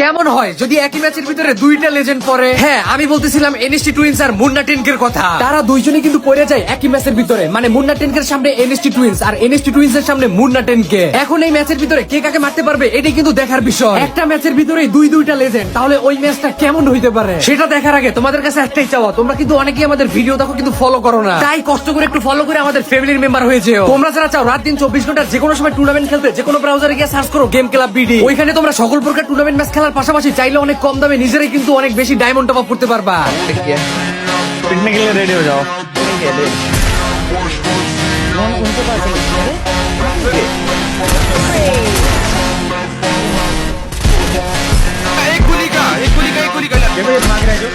কেমন হয় যদি একই ম্যাচের ভিতরে দুইটা লেজেন্ড পড়ে? হ্যাঁ, আমি বলতেছিলাম এনএসটি টুইন্স আর মুন্না টেনকের কথা। তারা দুইজনই কিন্তু পড়ে যায় একই ম্যাচের ভিতরে, মানে মুন্না টেনকের সামনে এনএসটি টুইন্স আর এনএসটি টুইন্স এর সামনে মুন্না টেনকে। এখন এই ম্যাচের ভিতরে কে কাকে মারতে পারবে এটাই কিন্তু দেখার বিষয়। একটা ম্যাচের ভিতরে দুইটা লেজেন্ড, তাহলে ওই ম্যাচটা কেমন হইতে পারে সেটা দেখার আগে তোমাদের কাছে একটাই চাওয়া, তোমরা কিন্তু অনেকেই আমাদের ভিডিও দেখো কিন্তু ফলো করো না, তাই কষ্ট করে একটু ফলো করে আমাদের ফ্যামিলির মেম্বার হয়ে যেও। তোমরা যারা চাও রাত দিন 24 ঘন্টার যে কোনো সময় টুর্নামেন্ট খেলতে, যে কোনো ব্রাউজারে গিয়ে সার্চ করো গেম ক্লাব বিডি। ওইখানে তোমরা সকল প্রকার টুর্নামেন্ট ম্যাচ খেলার পাশাপাশি চাইলে অনেক কম দামে নিজেরাই কিন্তু অনেক বেশি ডায়মন্ড টপ আপ করতে পারবা। पिटने के लिए रेडी हो जाओ। उनके पास एक गोली का देखो ये भाग रहा है जो